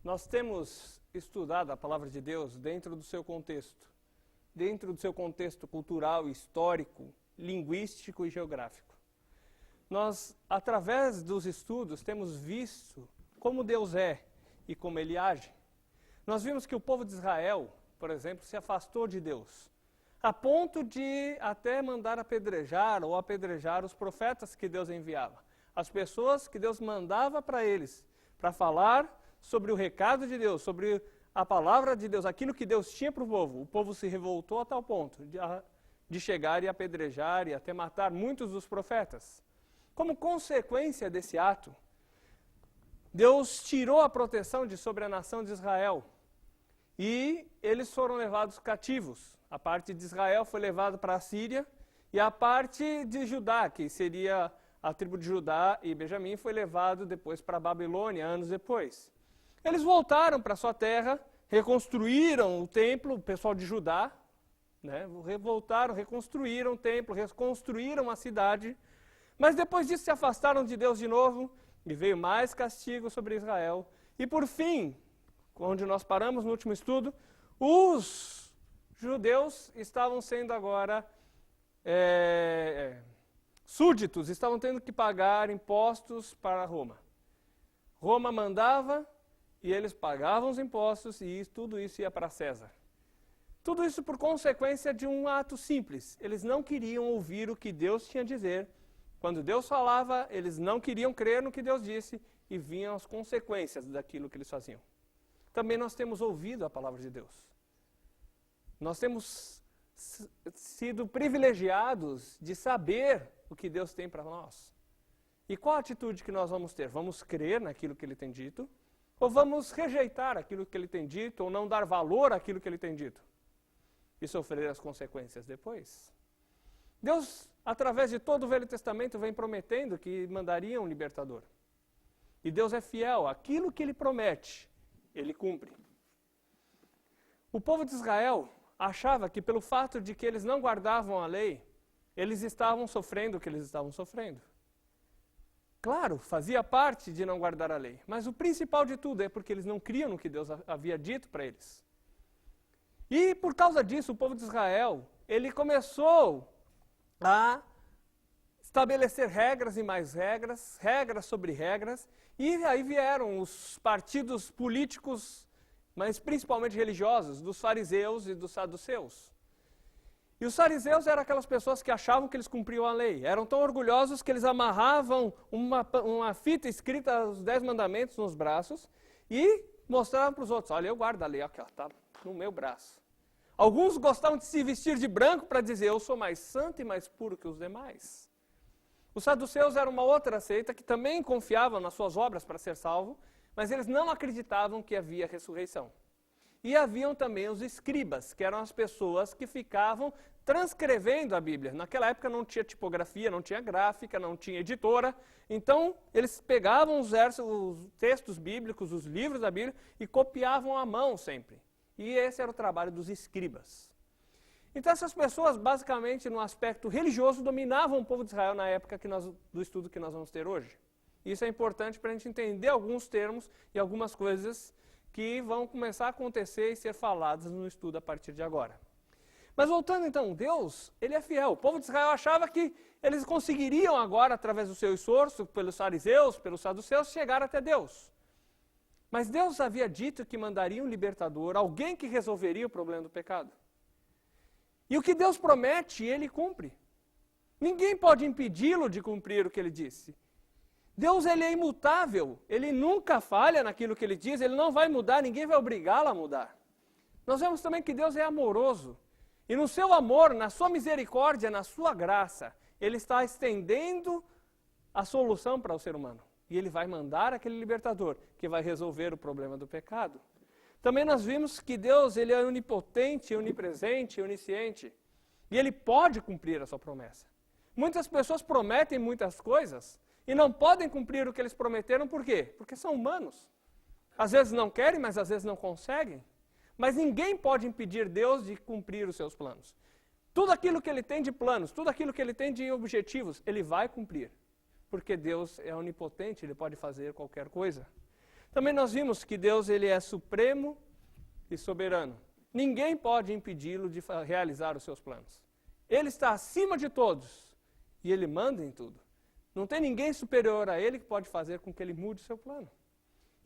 Nós temos estudado a palavra de Deus dentro do seu contexto cultural, histórico, linguístico e geográfico. Nós, através dos estudos, temos visto como Deus é e como Ele age. Nós vimos que o povo de Israel, por exemplo, se afastou de Deus, a ponto de até mandar apedrejar ou apedrejar os profetas que Deus enviava. As pessoas que Deus mandava para eles, para falar sobre o recado de Deus, sobre a palavra de Deus, aquilo que Deus tinha para o povo se revoltou a tal ponto de chegar e apedrejar e até matar muitos dos profetas. Como consequência desse ato, Deus tirou a proteção sobre a nação de Israel e eles foram levados cativos. A parte de Israel foi levada para a Síria e a parte de Judá, que seria a tribo de Judá e Benjamim, foi levado depois para a Babilônia, anos depois. Eles voltaram para sua terra, reconstruíram o templo, o pessoal de Judá, voltaram, reconstruíram o templo, reconstruíram a cidade, mas depois disso se afastaram de Deus de novo, e veio mais castigo sobre Israel. E por fim, onde nós paramos no último estudo, os judeus estavam sendo agora súditos, estavam tendo que pagar impostos para Roma. Roma mandava e eles pagavam os impostos e tudo isso ia para César. Tudo isso por consequência de um ato simples. Eles não queriam ouvir o que Deus tinha a dizer. Quando Deus falava, eles não queriam crer no que Deus disse e vinham as consequências daquilo que eles faziam. Também nós temos ouvido a palavra de Deus. Nós temos sido privilegiados de saber o que Deus tem para nós. E qual a atitude que nós vamos ter? Vamos crer naquilo que Ele tem dito? Ou vamos rejeitar aquilo que Ele tem dito, ou não dar valor àquilo que Ele tem dito? E sofrer as consequências depois? Deus, através de todo o Velho Testamento, vem prometendo que mandaria um libertador. E Deus é fiel. Aquilo que Ele promete, Ele cumpre. O povo de Israel achava que pelo fato de que eles não guardavam a lei, eles estavam sofrendo o que eles estavam sofrendo. Claro, fazia parte de não guardar a lei, mas o principal de tudo é porque eles não criam no que Deus havia dito para eles. E por causa disso, o povo de Israel, ele começou a estabelecer regras e mais regras, regras sobre regras, e aí vieram os partidos políticos, mas principalmente religiosos, dos fariseus e dos saduceus. E os fariseus eram aquelas pessoas que achavam que eles cumpriam a lei. Eram tão orgulhosos que eles amarravam uma fita escrita os 10 mandamentos nos braços e mostravam para os outros, olha, eu guardo a lei, aqui está no meu braço. Alguns gostavam de se vestir de branco para dizer, eu sou mais santo e mais puro que os demais. Os saduceus eram uma outra seita que também confiava nas suas obras para ser salvo, mas eles não acreditavam que havia ressurreição. E haviam também os escribas, que eram as pessoas que ficavam transcrevendo a Bíblia. Naquela época não tinha tipografia, não tinha gráfica, não tinha editora. Então, eles pegavam os textos bíblicos, os livros da Bíblia, e copiavam à mão sempre. E esse era o trabalho dos escribas. Então, essas pessoas, basicamente, no aspecto religioso, dominavam o povo de Israel na época do estudo que nós vamos ter hoje. Isso é importante para a gente entender alguns termos e algumas coisas que vão começar a acontecer e ser faladas no estudo a partir de agora. Mas voltando então, Deus, Ele é fiel. O povo de Israel achava que eles conseguiriam agora, através do seu esforço, pelos fariseus, pelos saduceus, chegar até Deus. Mas Deus havia dito que mandaria um libertador, alguém que resolveria o problema do pecado. E o que Deus promete, Ele cumpre. Ninguém pode impedi-lo de cumprir o que Ele disse. Deus, Ele é imutável, Ele nunca falha naquilo que Ele diz, Ele não vai mudar, ninguém vai obrigá-lo a mudar. Nós vemos também que Deus é amoroso, e no seu amor, na sua misericórdia, na sua graça, Ele está estendendo a solução para o ser humano. E Ele vai mandar aquele libertador, que vai resolver o problema do pecado. Também nós vimos que Deus, Ele é onipotente, onipresente, onisciente, e Ele pode cumprir a sua promessa. Muitas pessoas prometem muitas coisas, e não podem cumprir o que eles prometeram, por quê? Porque são humanos. Às vezes não querem, mas às vezes não conseguem. Mas ninguém pode impedir Deus de cumprir os seus planos. Tudo aquilo que Ele tem de planos, tudo aquilo que Ele tem de objetivos, Ele vai cumprir. Porque Deus é onipotente, Ele pode fazer qualquer coisa. Também nós vimos que Deus ele é supremo e soberano. Ninguém pode impedi-lo de realizar os seus planos. Ele está acima de todos e ele manda em tudo. Não tem ninguém superior a ele que pode fazer com que ele mude o seu plano.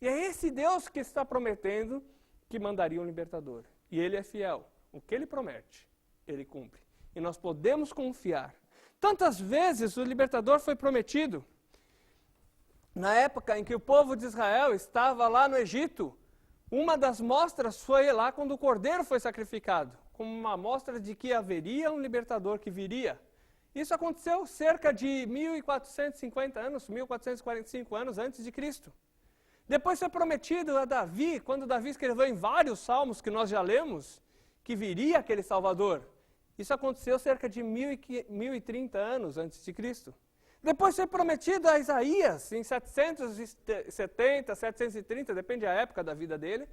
E é esse Deus que está prometendo que mandaria um libertador. E ele é fiel. O que ele promete, ele cumpre. E nós podemos confiar. Tantas vezes o libertador foi prometido. Na época em que o povo de Israel estava lá no Egito, uma das mostras foi lá quando o cordeiro foi sacrificado, como uma mostra de que haveria um libertador que viria. Isso aconteceu cerca de 1450 anos, 1445 anos antes de Cristo. Depois foi prometido a Davi, quando Davi escreveu em vários salmos que nós já lemos, que viria aquele Salvador. Isso aconteceu cerca de 1030 anos antes de Cristo. Depois foi prometido a Isaías, em 770, 730, depende da época da vida dele,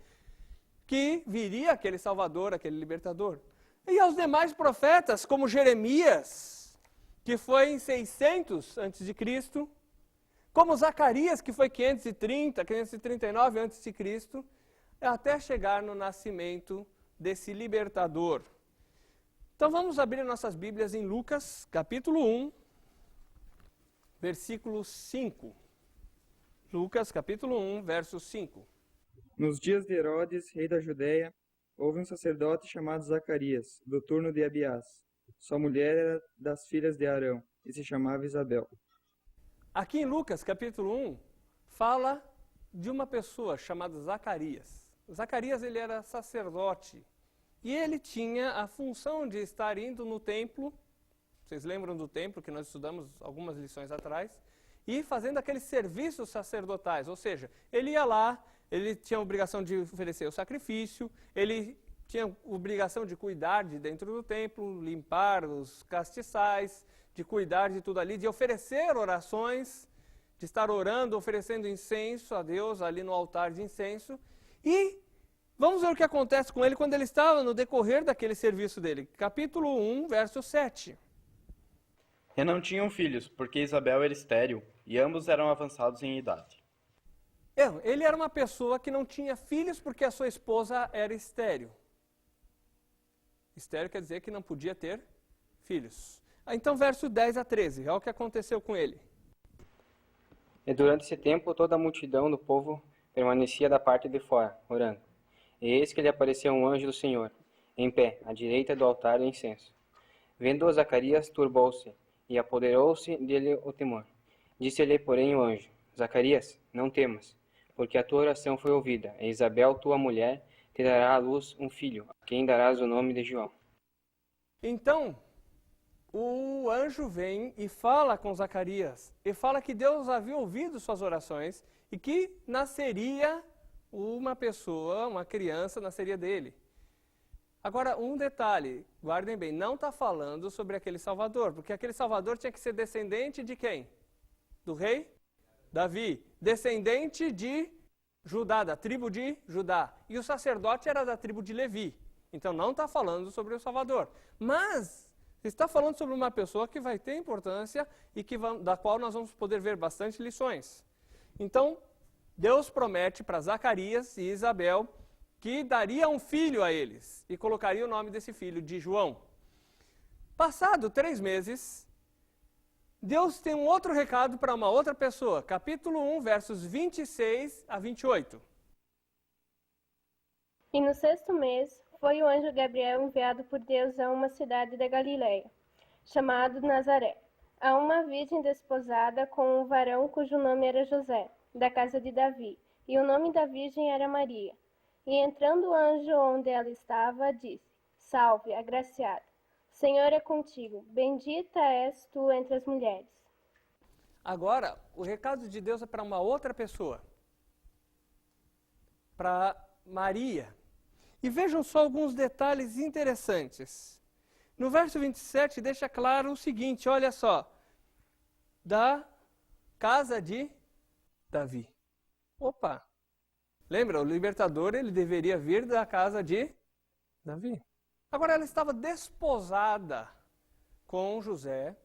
que viria aquele Salvador, aquele libertador. E aos demais profetas, como Jeremias, que foi em 600 a.C., como Zacarias, que foi 530, 539 a.C., até chegar no nascimento desse libertador. Então vamos abrir nossas Bíblias em Lucas, capítulo 1, versículo 5. Lucas, capítulo 1, verso 5. Nos dias de Herodes, rei da Judéia, houve um sacerdote chamado Zacarias, do turno de Abiás. Sua mulher era das filhas de Arão, e se chamava Isabel. Aqui em Lucas, capítulo 1, fala de uma pessoa chamada Zacarias. Zacarias, ele era sacerdote, e ele tinha a função de estar indo no templo. Vocês lembram do templo que nós estudamos algumas lições atrás? E fazendo aqueles serviços sacerdotais, ou seja, ele ia lá, ele tinha a obrigação de oferecer o sacrifício, ele tinha a obrigação de cuidar de dentro do templo, limpar os castiçais, de cuidar de tudo ali, de oferecer orações, de estar orando, oferecendo incenso a Deus ali no altar de incenso. E vamos ver o que acontece com ele quando ele estava no decorrer daquele serviço dele. Capítulo 1, verso 7. E não tinham filhos, porque Isabel era estéril, e ambos eram avançados em idade. Ele era uma pessoa que não tinha filhos porque a sua esposa era estéril. Estéril quer dizer que não podia ter filhos. Então, verso 10 a 13, olha o que aconteceu com ele. E durante esse tempo toda a multidão do povo permanecia da parte de fora, orando. E eis que lhe apareceu um anjo do Senhor, em pé, à direita do altar do incenso. Vendo-o, Zacarias turbou-se, e apoderou-se dele o temor. Disse-lhe, porém, o anjo: Zacarias, não temas, porque a tua oração foi ouvida, e Isabel, tua mulher, te dará à luz um filho, a quem darás o nome de João. Então, o anjo vem e fala com Zacarias, e fala que Deus havia ouvido suas orações, e que nasceria uma pessoa, uma criança, nasceria dele. Agora, um detalhe, guardem bem, não está falando sobre aquele Salvador, porque aquele Salvador tinha que ser descendente de quem? Do rei Davi, descendente de Judá, da tribo de Judá. E o sacerdote era da tribo de Levi. Então não está falando sobre o Salvador. Mas está falando sobre uma pessoa que vai ter importância e da qual nós vamos poder ver bastante lições. Então, Deus promete para Zacarias e Isabel que daria um filho a eles e colocaria o nome desse filho de João. Passado 3 meses, Deus tem um outro recado para uma outra pessoa. Capítulo 1, versos 26 a 28. E no 6º mês, foi o anjo Gabriel enviado por Deus a uma cidade da Galileia, chamado Nazaré, a uma virgem desposada com um varão cujo nome era José, da casa de Davi, e o nome da virgem era Maria. E entrando o anjo onde ela estava, disse: Salve, agraciada, o Senhor é contigo, bendita és tu entre as mulheres. Agora, o recado de Deus é para uma outra pessoa, para Maria. E vejam só alguns detalhes interessantes. No verso 27 deixa claro o seguinte, olha só, da casa de Davi. Opa! Lembra, o libertador ele deveria vir da casa de Davi. Agora ela estava desposada com José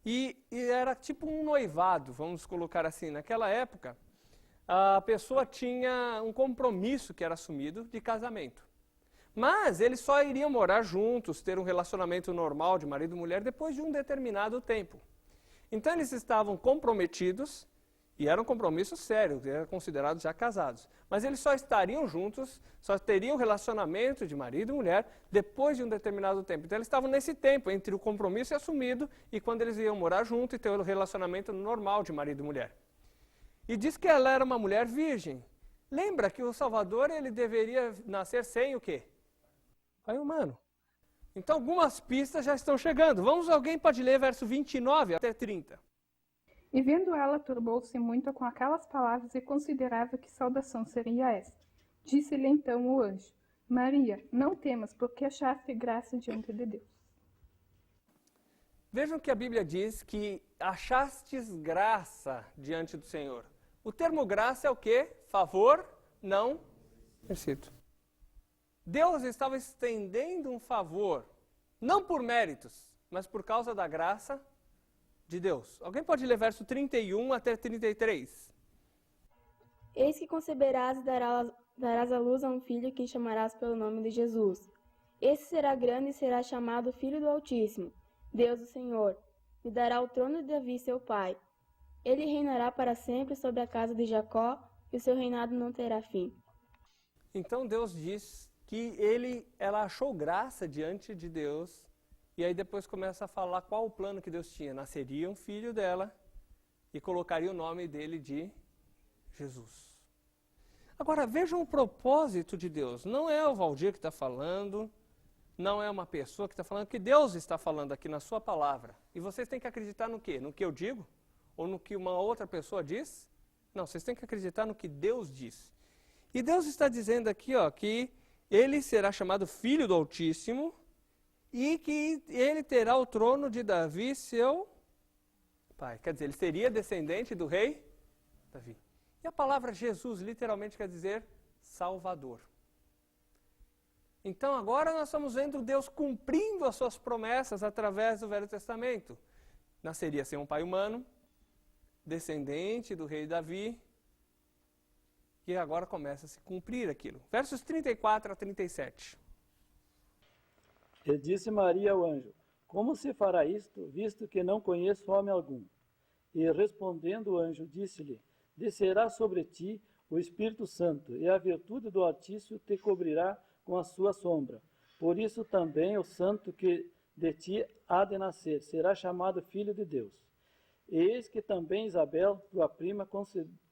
e era tipo um noivado, vamos colocar assim. Naquela época, a pessoa tinha um compromisso que era assumido de casamento. Mas eles só iriam morar juntos, ter um relacionamento normal de marido e mulher depois de um determinado tempo. Então eles estavam comprometidos, e era um compromisso sério, eram considerados já casados. Mas eles só estariam juntos, só teriam relacionamento de marido e mulher depois de um determinado tempo. Então eles estavam nesse tempo, entre o compromisso assumido e quando eles iam morar juntos e ter o relacionamento normal de marido e mulher. E diz que ela era uma mulher virgem. Lembra que o Salvador ele deveria nascer sem o quê? Pai humano. Então algumas pistas já estão chegando. Alguém pode ler verso 29 até 30. E vendo ela, turbou-se muito com aquelas palavras e considerava que saudação seria esta. Disse-lhe então o anjo: Maria, não temas, porque achaste graça diante de Deus. Vejam que a Bíblia diz que achastes graça diante do Senhor. O termo graça é o quê? Favor, não merecido. Deus estava estendendo um favor, não por méritos, mas por causa da graça de Deus. Alguém pode ler verso 31 até 33? Eis que conceberás e darás à luz a um filho que chamarás pelo nome de Jesus. Esse será grande e será chamado Filho do Altíssimo, Deus o Senhor. Lhe dará o trono de Davi seu pai. Ele reinará para sempre sobre a casa de Jacó, e o seu reinado não terá fim. Então Deus diz que ela achou graça diante de Deus. E aí depois começa a falar qual o plano que Deus tinha. Nasceria um filho dela e colocaria o nome dele de Jesus. Agora vejam o propósito de Deus. Não é o Valdir que está falando, não é uma pessoa que está falando, que Deus está falando aqui na sua palavra. E vocês têm que acreditar no quê? No que eu digo? Ou no que uma outra pessoa diz? Não, vocês têm que acreditar no que Deus diz. E Deus está dizendo aqui que ele será chamado Filho do Altíssimo, e que ele terá o trono de Davi, seu pai. Quer dizer, ele seria descendente do rei Davi. E a palavra Jesus literalmente quer dizer Salvador. Então agora nós estamos vendo Deus cumprindo as suas promessas através do Velho Testamento. Nasceria sem um pai humano, descendente do rei Davi, e agora começa a se cumprir aquilo. Versos 34 a 37. E disse Maria ao anjo: Como se fará isto, visto que não conheço homem algum? E respondendo o anjo, disse-lhe: Descerá sobre ti o Espírito Santo, e a virtude do Altíssimo te cobrirá com a sua sombra. Por isso também o santo que de ti há de nascer será chamado Filho de Deus. E eis que também Isabel, tua prima,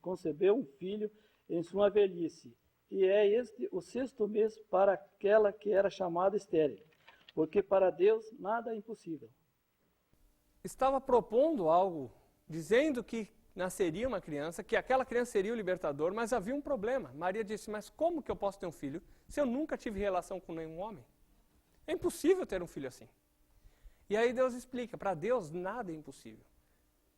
concebeu um filho em sua velhice, e é este o 6º mês para aquela que era chamada estéril, porque para Deus nada é impossível. Estava propondo algo, dizendo que nasceria uma criança, que aquela criança seria o libertador, mas havia um problema. Maria disse: mas como que eu posso ter um filho se eu nunca tive relação com nenhum homem? É impossível ter um filho assim. E aí Deus explica: para Deus nada é impossível.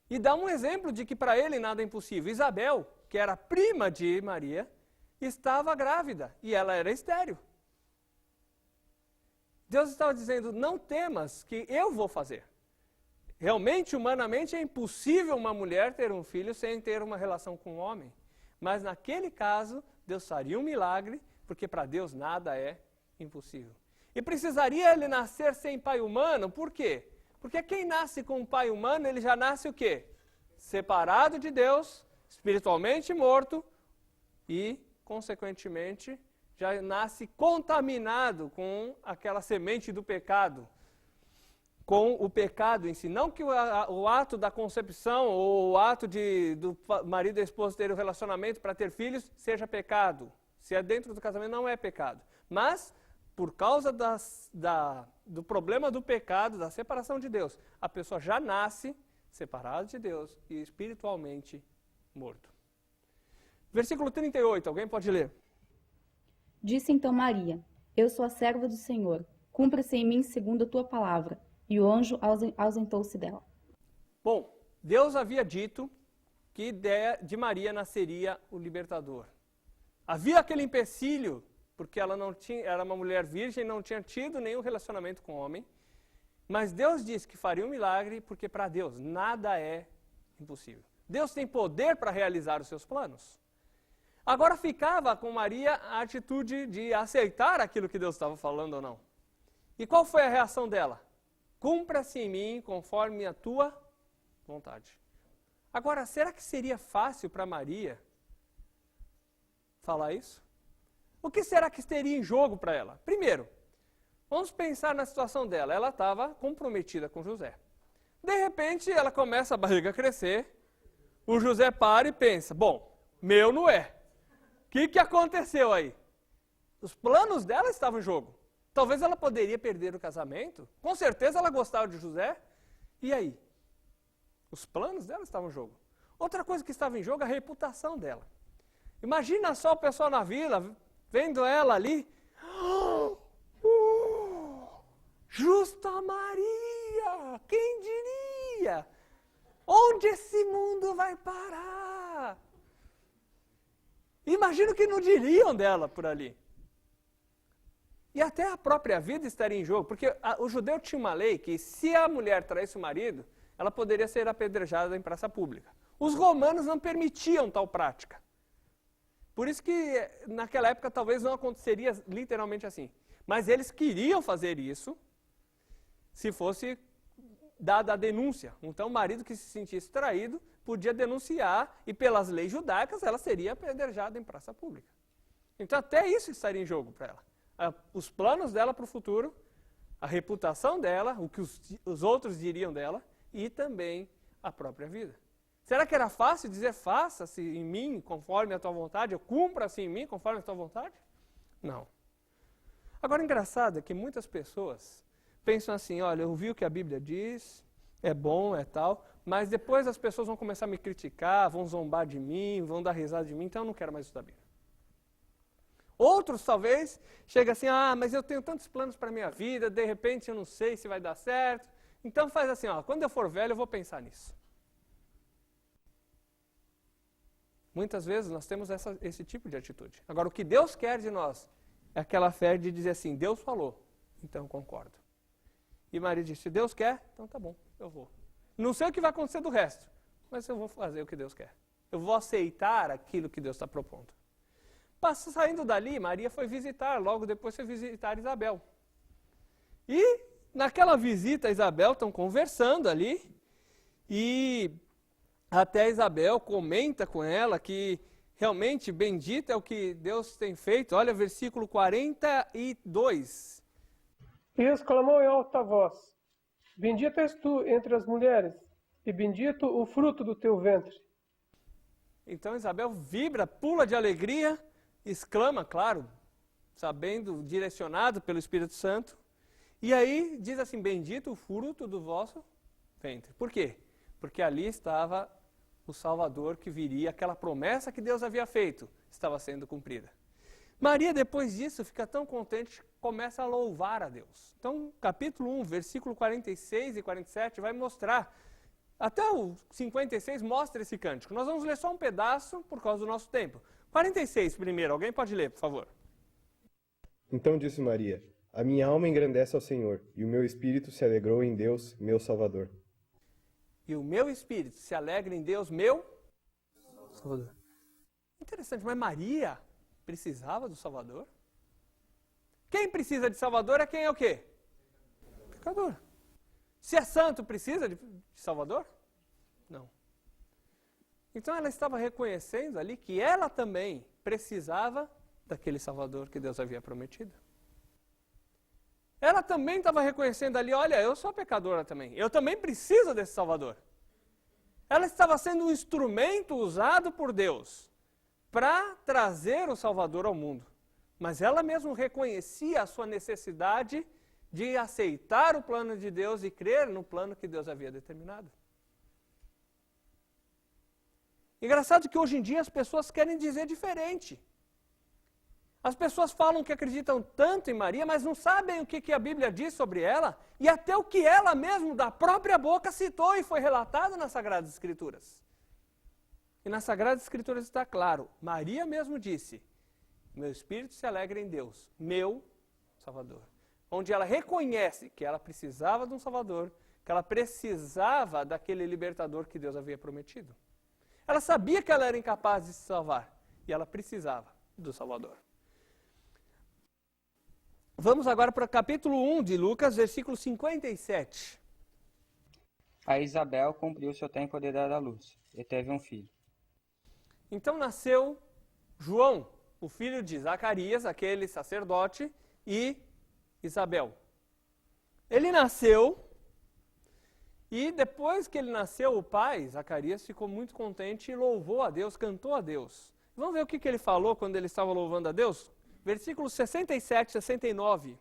E dá um exemplo de que para ele nada é impossível. Isabel, que era prima de Maria, estava grávida e ela era estéril. Deus estava dizendo: não temas, que eu vou fazer. Realmente, humanamente, é impossível uma mulher ter um filho sem ter uma relação com um homem. Mas naquele caso, Deus faria um milagre, porque para Deus nada é impossível. E precisaria ele nascer sem pai humano, por quê? Porque quem nasce com um pai humano, ele já nasce o quê? Separado de Deus, espiritualmente morto e, consequentemente, já nasce contaminado com aquela semente do pecado, com o pecado em si. Não que o ato da concepção ou o ato do marido e a esposa terem um relacionamento para ter filhos seja pecado. Se é dentro do casamento, não é pecado. Mas, por causa do problema do pecado, da separação de Deus, a pessoa já nasce separada de Deus e espiritualmente morto. Versículo 38, alguém pode ler? Disse então Maria: Eu sou a serva do Senhor, cumpra-se em mim segundo a tua palavra. E o anjo ausentou-se dela. Bom, Deus havia dito que de Maria nasceria o libertador. Havia aquele empecilho, porque ela não tinha, era uma mulher virgem, não tinha tido nenhum relacionamento com homem. Mas Deus disse que faria um milagre, porque para Deus nada é impossível. Deus tem poder para realizar os seus planos. Agora ficava com Maria a atitude de aceitar aquilo que Deus estava falando ou não. E qual foi a reação dela? Cumpra-se em mim conforme a tua vontade. Agora, será que seria fácil para Maria falar isso? O que será que teria em jogo para ela? Primeiro, vamos pensar na situação dela. Ela estava comprometida com José. De repente, ela começa a barriga a crescer. O José para e pensa, bom, meu não é. O que aconteceu aí? Os planos dela estavam em jogo. Talvez ela poderia perder o casamento. Com certeza ela gostava de José. E aí? Os planos dela estavam em jogo. Outra coisa que estava em jogo é a reputação dela. Imagina só o pessoal na vila, vendo ela ali. Justa Maria! Quem diria? Onde esse mundo vai parar? Imagino que não diriam dela por ali. E até a própria vida estaria em jogo, porque o judeu tinha uma lei que se a mulher traísse o marido, ela poderia ser apedrejada em praça pública. Os romanos não permitiam tal prática. Por isso que naquela época talvez não aconteceria literalmente assim. Mas eles queriam fazer isso se fosse dada a denúncia. Então o marido que se sentisse traído podia denunciar e pelas leis judaicas ela seria apedrejada em praça pública. Então até isso estaria em jogo para ela. Os planos dela para o futuro, a reputação dela, o que os outros diriam dela e também a própria vida. Será que era fácil dizer faça-se em mim conforme a tua vontade, ou cumpra-se em mim conforme a tua vontade? Não. Agora, engraçado é que muitas pessoas pensam assim, olha, eu ouvi o que a Bíblia diz, é bom, é tal, mas depois as pessoas vão começar a me criticar, vão zombar de mim, vão dar risada de mim, então eu não quero mais estudar a Bíblia. Outros, talvez, chegam assim, mas eu tenho tantos planos para a minha vida, de repente eu não sei se vai dar certo. Então faz assim, quando eu for velho eu vou pensar nisso. Muitas vezes nós temos esse tipo de atitude. Agora, o que Deus quer de nós é aquela fé de dizer assim, Deus falou, então eu concordo. E Maria disse, se Deus quer, então tá bom, eu vou. Não sei o que vai acontecer do resto, mas eu vou fazer o que Deus quer. Eu vou aceitar aquilo que Deus está propondo. Saindo dali, Maria foi visitar, logo depois foi visitar Isabel. E naquela visita a Isabel, estão conversando ali, e até Isabel comenta com ela que realmente bendito é o que Deus tem feito. Olha, versículo 42. E exclamou em alta voz, bendita és tu entre as mulheres, e bendito o fruto do teu ventre. Então Isabel vibra, pula de alegria, exclama, claro, sabendo, direcionado pelo Espírito Santo, e aí diz assim, bendito o fruto do vosso ventre. Por quê? Porque ali estava o Salvador que viria, aquela promessa que Deus havia feito, estava sendo cumprida. Maria, depois disso, fica tão contente, começa a louvar a Deus. Então, capítulo 1, versículo 46 e 47 vai mostrar, até o 56 mostra esse cântico. Nós vamos ler só um pedaço por causa do nosso tempo. 46 primeiro, alguém pode ler, por favor. Então disse Maria, a minha alma engrandece ao Senhor, e o meu espírito se alegrou em Deus, meu Salvador. E o meu espírito se alegra em Deus, meu Salvador. Interessante, mas Maria precisava do Salvador? Quem precisa de Salvador é quem é o quê? Pecador. Se é santo, precisa de Salvador? Não. Então ela estava reconhecendo ali que ela também precisava daquele Salvador que Deus havia prometido. Ela também estava reconhecendo ali, olha, eu sou pecadora também, eu também preciso desse Salvador. Ela estava sendo um instrumento usado por Deus para trazer o Salvador ao mundo. Mas ela mesma reconhecia a sua necessidade de aceitar o plano de Deus e crer no plano que Deus havia determinado. Engraçado que hoje em dia as pessoas querem dizer diferente. As pessoas falam que acreditam tanto em Maria, mas não sabem o que a Bíblia diz sobre ela e até o que ela mesma, da própria boca, citou e foi relatado nas Sagradas Escrituras. E nas Sagradas Escrituras está claro, Maria mesmo disse, meu espírito se alegra em Deus, meu Salvador. Onde ela reconhece que ela precisava de um Salvador, que ela precisava daquele libertador que Deus havia prometido. Ela sabia que ela era incapaz de se salvar. e ela precisava do Salvador. Vamos agora para o capítulo 1 de Lucas, versículo 57. A Isabel cumpriu seu tempo de dar à luz e teve um filho. Então nasceu João, o filho de Zacarias, aquele sacerdote, e Isabel. Ele nasceu, e depois que ele nasceu, o pai, Zacarias, ficou muito contente e louvou a Deus, cantou a Deus. Vamos ver o que ele falou quando ele estava louvando a Deus? Versículos 67 e 69.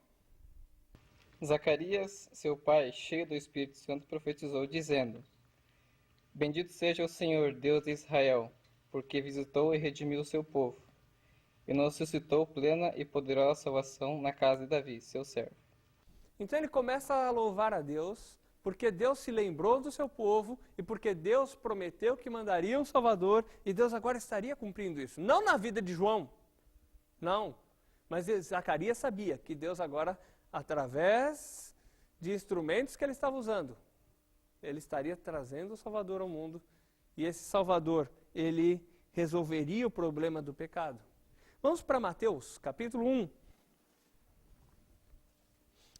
Zacarias, seu pai, cheio do Espírito Santo, profetizou, dizendo: Bendito seja o Senhor, Deus de Israel, porque visitou e redimiu o seu povo, e nos suscitou plena e poderosa salvação na casa de Davi, seu servo. Então ele começa a louvar a Deus, porque Deus se lembrou do seu povo, e porque Deus prometeu que mandaria um Salvador, e Deus agora estaria cumprindo isso. Não na vida de João, não, mas Zacarias sabia que Deus agora, através de instrumentos que ele estava usando, ele estaria trazendo o Salvador ao mundo, e esse Salvador, ele resolveria o problema do pecado. Vamos para Mateus, capítulo 1,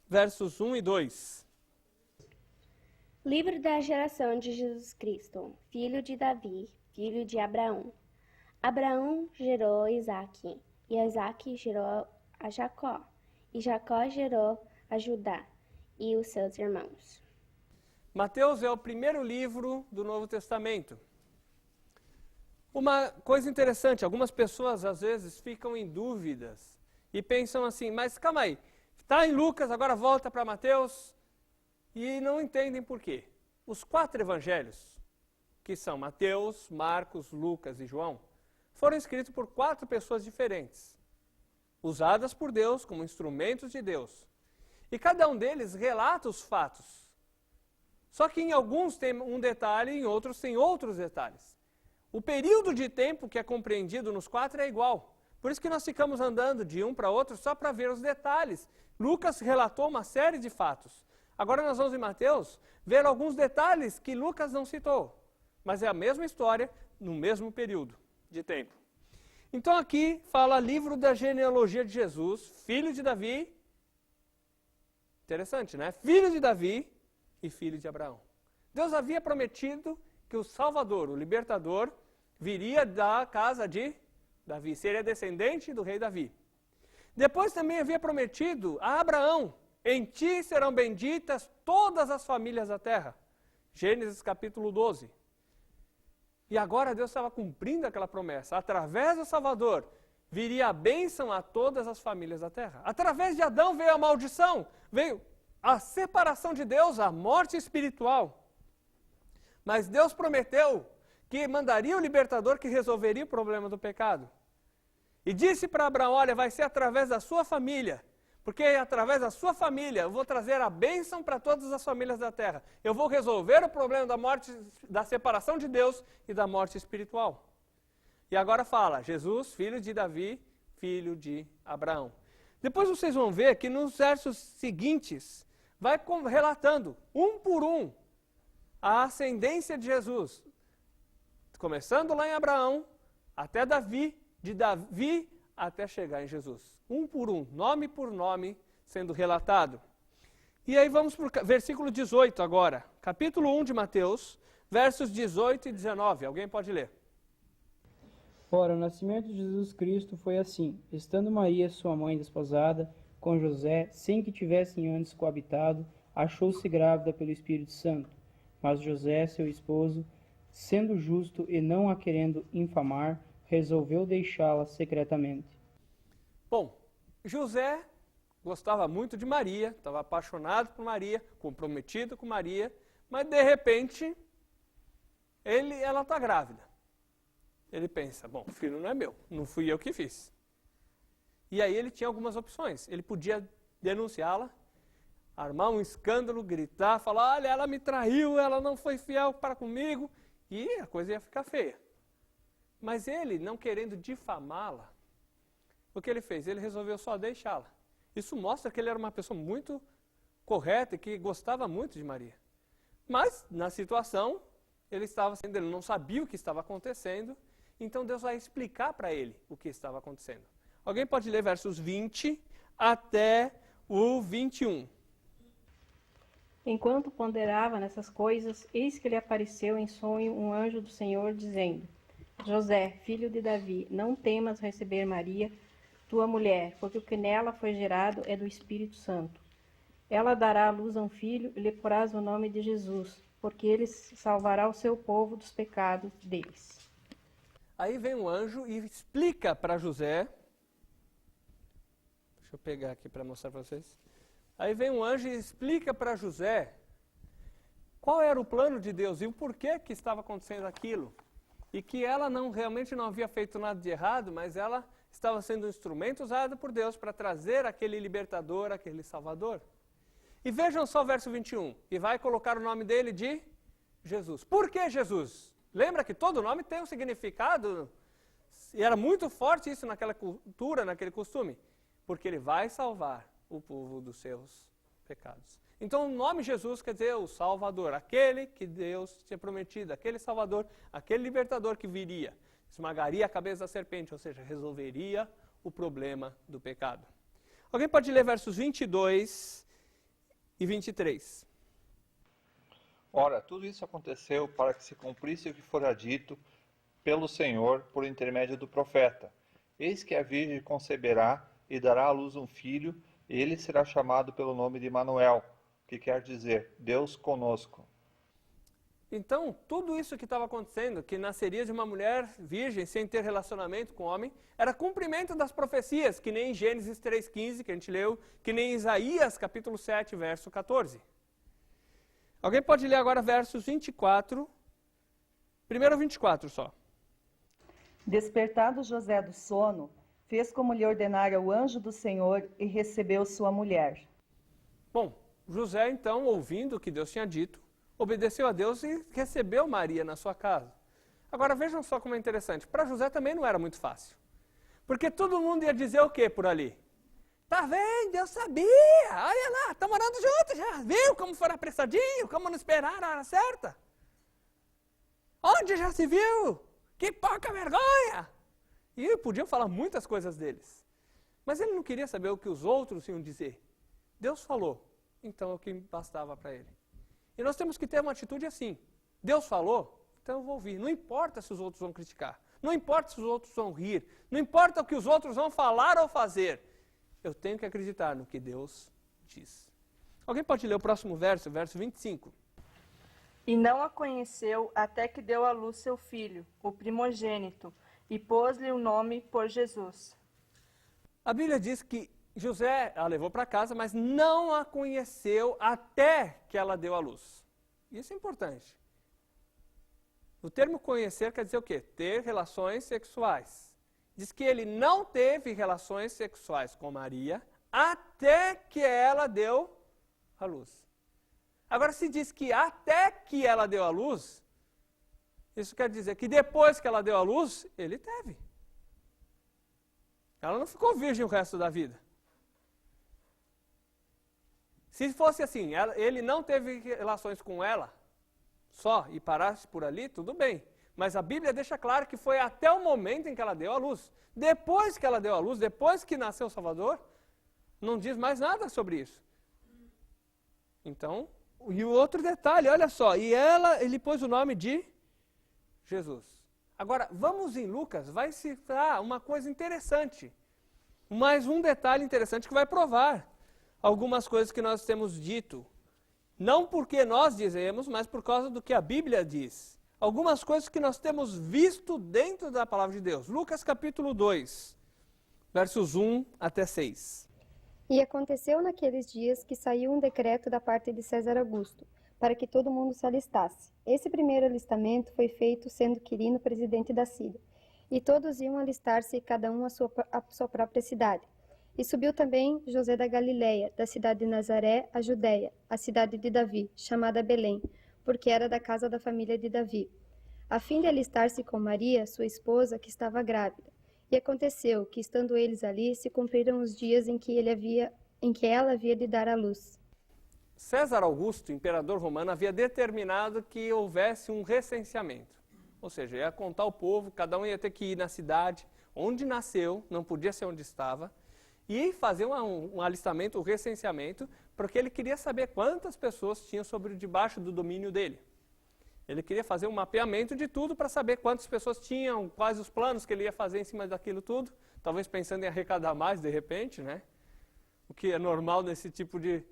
versos 1 e 2. Livro da geração de Jesus Cristo, filho de Davi, filho de Abraão. Abraão gerou Isaque, e Isaque gerou a Jacó, e Jacó gerou a Judá e os seus irmãos. Mateus é o primeiro livro do Novo Testamento. Uma coisa interessante, algumas pessoas às vezes ficam em dúvidas e pensam assim, mas calma aí, está em Lucas, agora volta para Mateus, e não entendem por quê. Os 4 evangelhos, que são Mateus, Marcos, Lucas e João, foram escritos por 4 pessoas diferentes, usadas por Deus como instrumentos de Deus. E cada um deles relata os fatos. Só que em alguns tem um detalhe, em outros tem outros detalhes. O período de tempo que é compreendido nos 4 é igual. Por isso que nós ficamos andando de um para outro só para ver os detalhes. Lucas relatou uma série de fatos. Agora nós vamos em Mateus ver alguns detalhes que Lucas não citou. Mas é a mesma história no mesmo período de tempo. Então aqui fala livro da genealogia de Jesus, filho de Davi. Interessante, né? Filho de Davi e filho de Abraão. Deus havia prometido que o Salvador, o libertador, viria da casa de Davi, seria descendente do rei Davi. Depois também havia prometido a Abraão, em ti serão benditas todas as famílias da terra. Gênesis capítulo 12. E agora Deus estava cumprindo aquela promessa. Através do Salvador, viria a bênção a todas as famílias da terra. Através de Adão veio a maldição, veio a separação de Deus, a morte espiritual. Mas Deus prometeu que mandaria o libertador que resolveria o problema do pecado. E disse para Abraão, olha, vai ser através da sua família, porque através da sua família eu vou trazer a bênção para todas as famílias da terra. Eu vou resolver o problema da morte, da separação de Deus e da morte espiritual. E agora fala, Jesus, filho de Davi, filho de Abraão. Depois vocês vão ver que nos versos seguintes, vai relatando, um por um, a ascendência de Jesus. Começando lá em Abraão, até Davi, de Davi até chegar em Jesus. Um por um, nome por nome, sendo relatado. E aí vamos para o versículo 18 agora. Capítulo 1 de Mateus, versos 18 e 19. Alguém pode ler? Ora, o nascimento de Jesus Cristo foi assim. Estando Maria, sua mãe, desposada, com José, sem que tivessem antes coabitado, achou-se grávida pelo Espírito Santo. Mas José, seu esposo, sendo justo e não a querendo infamar, resolveu deixá-la secretamente. Bom, José gostava muito de Maria, estava apaixonado por Maria, comprometido com Maria, mas de repente ela está grávida. Ele pensa, bom, o filho não é meu, não fui eu que fiz. E aí ele tinha algumas opções. Ele podia denunciá-la, armar um escândalo, gritar, falar, olha, ela me traiu, ela não foi fiel para comigo, e a coisa ia ficar feia. Mas ele, não querendo difamá-la, o que ele fez? Ele resolveu só deixá-la. Isso mostra que ele era uma pessoa muito correta e que gostava muito de Maria. Mas, na situação, ele não sabia o que estava acontecendo, Então Deus vai explicar para ele o que estava acontecendo. Alguém pode ler versos 20 até o 21. Enquanto ponderava nessas coisas, eis que lhe apareceu em sonho um anjo do Senhor, dizendo: José, filho de Davi, não temas receber Maria, tua mulher, porque o que nela foi gerado é do Espírito Santo. Ela dará à luz a um filho e lhe porás o nome de Jesus, porque ele salvará o seu povo dos pecados deles. Aí vem um anjo e explica para José. Deixa eu pegar aqui para mostrar para vocês. Aí vem um anjo e explica para José qual era o plano de Deus e o porquê que estava acontecendo aquilo. E que ela realmente não havia feito nada de errado, mas ela estava sendo um instrumento usado por Deus para trazer aquele libertador, aquele salvador. E vejam só o verso 21. E vai colocar o nome dele de Jesus. Por que Jesus? Lembra que todo nome tem um significado? E era muito forte isso naquela cultura, naquele costume. Porque ele vai salvar o povo dos seus pecados. Então o nome Jesus quer dizer o Salvador, aquele que Deus tinha prometido, aquele Salvador, aquele libertador que viria, esmagaria a cabeça da serpente, ou seja, resolveria o problema do pecado. Alguém pode ler versos 22 e 23. Ora, tudo isso aconteceu para que se cumprisse o que fora dito pelo Senhor por intermédio do profeta. Eis que a Virgem conceberá e dará à luz um filho, e ele será chamado pelo nome de Emanuel, que quer dizer Deus conosco. Então, tudo isso que estava acontecendo, que nasceria de uma mulher virgem sem ter relacionamento com homem, era cumprimento das profecias, que nem em Gênesis 3,15, que a gente leu, que nem em Isaías, capítulo 7, verso 14. Alguém pode ler agora versos 24, primeiro 24 só. Despertado José do sono, fez como lhe ordenara o anjo do Senhor e recebeu sua mulher. Bom, José, então, ouvindo o que Deus tinha dito, obedeceu a Deus e recebeu Maria na sua casa. Agora, vejam só como é interessante. Para José também não era muito fácil. Porque todo mundo ia dizer o quê por ali? Tá vendo? Eu sabia! Olha lá, estão morando juntos já. Viu como foram apressadinho? Como não esperaram a hora certa? Onde já se viu? Que pouca vergonha! E podiam falar muitas coisas deles. Mas ele não queria saber o que os outros iam dizer. Deus falou. Então é o que bastava para ele. E nós temos que ter uma atitude assim. Deus falou, então eu vou ouvir. Não importa se os outros vão criticar. Não importa se os outros vão rir. Não importa o que os outros vão falar ou fazer. Eu tenho que acreditar no que Deus diz. Alguém pode ler o próximo verso, verso 25. E não a conheceu até que deu à luz seu filho, o primogênito, e pôs-lhe o nome por Jesus. A Bíblia diz que José a levou para casa, mas não a conheceu até que ela deu à luz. Isso é importante. O termo conhecer quer dizer o quê? Ter relações sexuais. Diz que ele não teve relações sexuais com Maria até que ela deu à luz. Agora, se diz que até que ela deu à luz, isso quer dizer que depois que ela deu à luz, ele teve. Ela não ficou virgem o resto da vida. Se fosse assim, ele não teve relações com ela só e parasse por ali, tudo bem. Mas a Bíblia deixa claro que foi até o momento em que ela deu à luz. Depois que ela deu à luz, depois que nasceu o Salvador, não diz mais nada sobre isso. Então, e o outro detalhe, olha só, ele pôs o nome de Jesus. Agora, vamos em Lucas, vai citar uma coisa interessante. Mais um detalhe interessante que vai provar algumas coisas que nós temos dito. Não porque nós dizemos, mas por causa do que a Bíblia diz. Algumas coisas que nós temos visto dentro da palavra de Deus. Lucas capítulo 2, versos 1 até 6. E aconteceu naqueles dias que saiu um decreto da parte de César Augusto, para que todo mundo se alistasse. Esse primeiro alistamento foi feito sendo Quirino presidente da Síria. E todos iam alistar-se, cada um à sua própria cidade. E subiu também José da Galileia, da cidade de Nazaré, a Judéia, a cidade de Davi, chamada Belém, porque era da casa da família de Davi, a fim de alistar-se com Maria, sua esposa, que estava grávida. E aconteceu que, estando eles ali, se cumpriram os dias em que ela havia de dar à luz. César Augusto, imperador romano, havia determinado que houvesse um recenseamento. Ou seja, ia contar o povo, cada um ia ter que ir na cidade onde nasceu, não podia ser onde estava, e fazer um alistamento, um recenseamento, porque ele queria saber quantas pessoas tinham debaixo do domínio dele. Ele queria fazer um mapeamento de tudo para saber quantas pessoas tinham, quais os planos que ele ia fazer em cima daquilo tudo, talvez pensando em arrecadar mais de repente, né? O que é normal nesse tipo de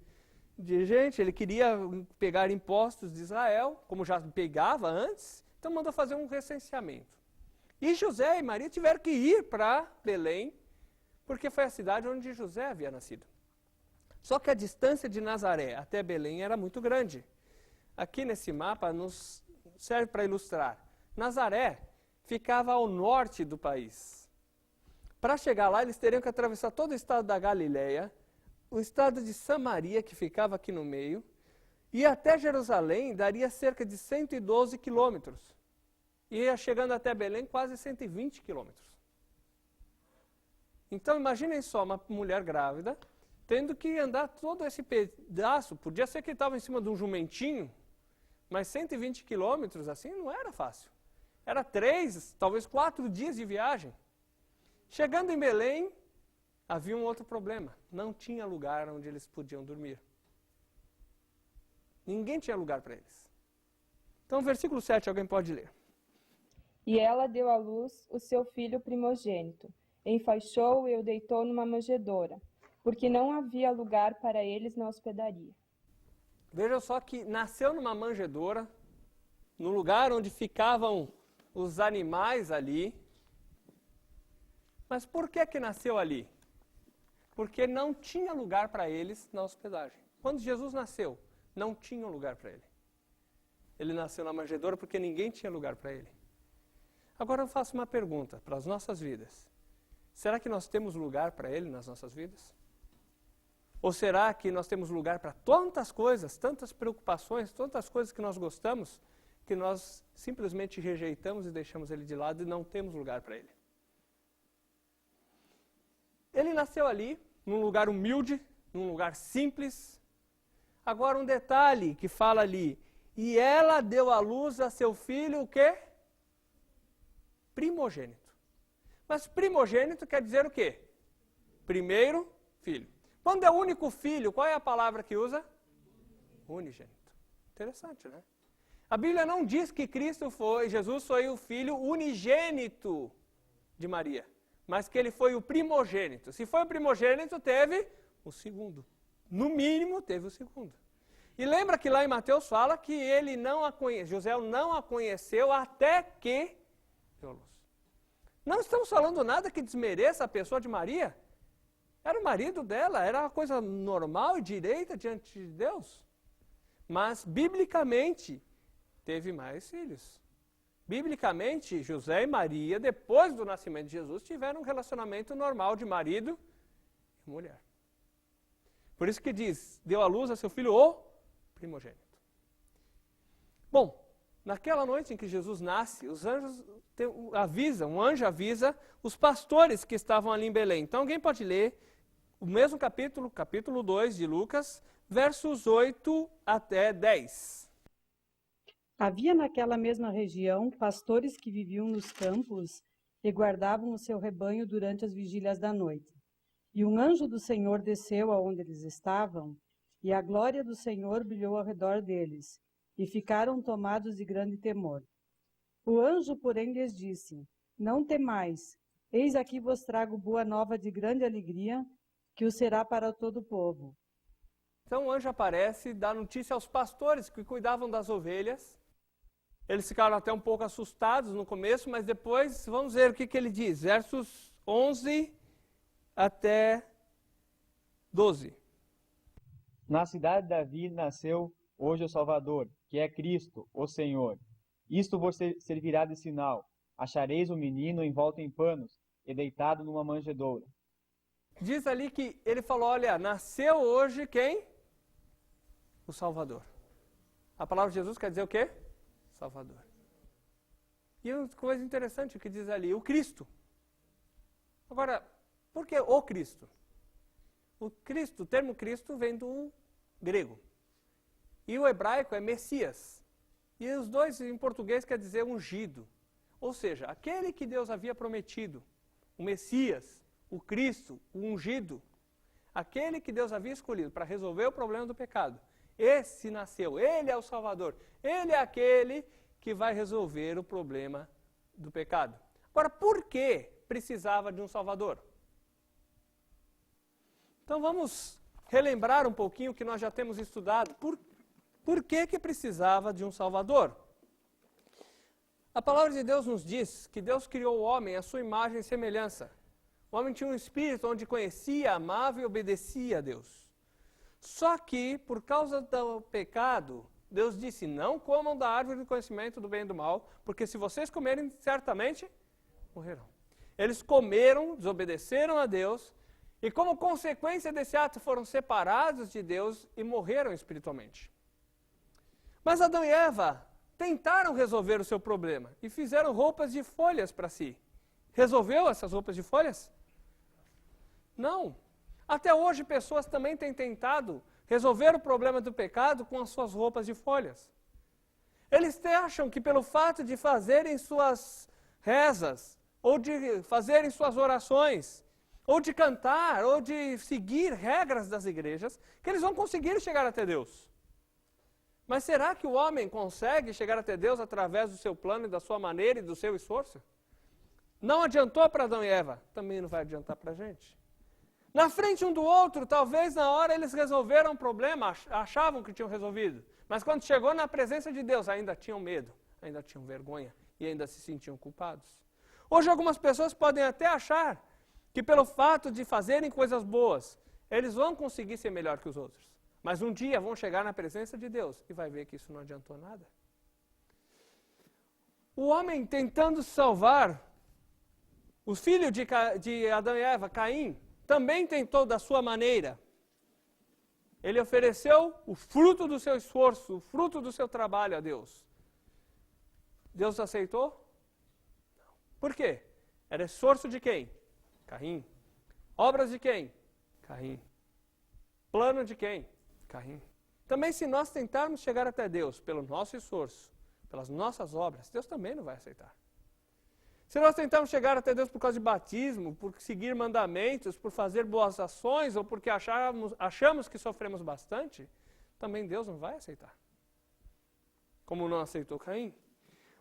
gente. Ele queria pegar impostos de Israel, como já pegava antes, então mandou fazer um recenseamento. E José e Maria tiveram que ir para Belém, porque foi a cidade onde José havia nascido. Só que a distância de Nazaré até Belém era muito grande. Aqui nesse mapa nos serve para ilustrar. Nazaré ficava ao norte do país. Para chegar lá, eles teriam que atravessar todo o estado da Galileia, o estado de Samaria, que ficava aqui no meio, e até Jerusalém daria cerca de 112 quilômetros. E ia chegando até Belém quase 120 quilômetros. Então imaginem só uma mulher grávida tendo que andar todo esse pedaço. Podia ser que estava em cima de um jumentinho, mas 120 quilômetros assim não era fácil. Era 3, talvez 4 dias de viagem. Chegando em Belém, havia um outro problema. Não tinha lugar onde eles podiam dormir. Ninguém tinha lugar para eles. Então, versículo 7, alguém pode ler. E ela deu à luz o seu filho primogênito, enfaixou-o e o deitou numa manjedoura, porque não havia lugar para eles na hospedaria. Vejam só que nasceu numa manjedoura, no lugar onde ficavam os animais ali. Mas por que nasceu ali? Porque não tinha lugar para eles na hospedagem. Quando Jesus nasceu, não tinha lugar para ele. Ele nasceu na manjedoura porque ninguém tinha lugar para ele. Agora eu faço uma pergunta para as nossas vidas. Será que nós temos lugar para ele nas nossas vidas? Ou será que nós temos lugar para tantas coisas, tantas preocupações, tantas coisas que nós gostamos, que nós simplesmente rejeitamos e deixamos ele de lado e não temos lugar para ele? Ele nasceu ali, num lugar humilde, num lugar simples. Agora um detalhe que fala ali. E ela deu à luz a seu filho o quê? Primogênito. Mas primogênito quer dizer o quê? Primeiro filho. Quando é o único filho, qual é a palavra que usa? Unigênito. Interessante, né? A Bíblia não diz que Jesus foi o filho unigênito de Maria, mas que ele foi o primogênito. Se foi o primogênito, teve o segundo. No mínimo, teve o segundo. E lembra que lá em Mateus fala que José não a conheceu até que deu a luz. Não estamos falando nada que desmereça a pessoa de Maria. Era o marido dela, era uma coisa normal e direita diante de Deus. Mas, biblicamente, teve mais filhos. Biblicamente, José e Maria, depois do nascimento de Jesus, tiveram um relacionamento normal de marido e mulher. Por isso que diz, deu à luz a seu filho o primogênito. Bom, naquela noite em que Jesus nasce, os anjos um anjo avisa os pastores que estavam ali em Belém. Então alguém pode ler o mesmo capítulo 2 de Lucas, versos 8 até 10. Havia naquela mesma região pastores que viviam nos campos e guardavam o seu rebanho durante as vigílias da noite. E um anjo do Senhor desceu aonde eles estavam, e a glória do Senhor brilhou ao redor deles, e ficaram tomados de grande temor. O anjo, porém, lhes disse: Não temais, eis aqui vos trago boa nova de grande alegria, que o será para todo o povo. Então o anjo aparece e dá notícia aos pastores que cuidavam das ovelhas. Eles ficaram até um pouco assustados no começo, mas depois vamos ver o que ele diz. Versos 11 até 12. Na cidade de Davi nasceu hoje o Salvador, que é Cristo, o Senhor. Isto vos servirá de sinal. Achareis o menino envolto em panos e deitado numa manjedoura. Diz ali que ele falou, olha, nasceu hoje quem? O Salvador. A palavra de Jesus quer dizer o quê? Salvador. E uma coisa interessante o que diz ali, o Cristo. Agora, por que o Cristo? O termo Cristo vem do grego. E o hebraico é Messias. E os dois em português quer dizer ungido, Ou seja, aquele que Deus havia prometido, o Messias, o Cristo, o ungido, aquele que Deus havia escolhido para resolver o problema do pecado, esse nasceu, ele é o Salvador, ele é aquele que vai resolver o problema do pecado. Agora, por que precisava de um Salvador? Então vamos relembrar um pouquinho o que nós já temos estudado. Por que precisava de um Salvador? A palavra de Deus nos diz que Deus criou o homem à sua imagem e semelhança. O homem tinha um espírito onde conhecia, amava e obedecia a Deus. Só que, por causa do pecado, Deus disse, não comam da árvore do conhecimento do bem e do mal, porque se vocês comerem, certamente morrerão. Eles comeram, desobedeceram a Deus, e como consequência desse ato foram separados de Deus e morreram espiritualmente. Mas Adão e Eva tentaram resolver o seu problema e fizeram roupas de folhas para si. Resolveu essas roupas de folhas? Não. Até hoje pessoas também têm tentado resolver o problema do pecado com as suas roupas de folhas. Eles acham que pelo fato de fazerem suas rezas, ou de fazerem suas orações, ou de cantar, ou de seguir regras das igrejas, que eles vão conseguir chegar até Deus. Mas será que o homem consegue chegar até Deus através do seu plano e da sua maneira e do seu esforço? Não adiantou para Adão e Eva, também não vai adiantar para a gente. Na frente um do outro, talvez na hora eles resolveram o problema, achavam que tinham resolvido. Mas quando chegou na presença de Deus, ainda tinham medo, ainda tinham vergonha e ainda se sentiam culpados. Hoje algumas pessoas podem até achar que pelo fato de fazerem coisas boas, eles vão conseguir ser melhor que os outros. Mas um dia vão chegar na presença de Deus e vai ver que isso não adiantou nada. O homem tentando salvar o filho de Adão e Eva, Caim, também tentou da sua maneira. Ele ofereceu o fruto do seu esforço, o fruto do seu trabalho a Deus. Deus aceitou? Não. Por quê? Era esforço de quem? Caim. Obras de quem? Caim. Plano de quem? Caim. Também se nós tentarmos chegar até Deus pelo nosso esforço, pelas nossas obras, Deus também não vai aceitar. Se nós tentarmos chegar até Deus por causa de batismo, por seguir mandamentos, por fazer boas ações, ou porque achamos que sofremos bastante, também Deus não vai aceitar. Como não aceitou Caim.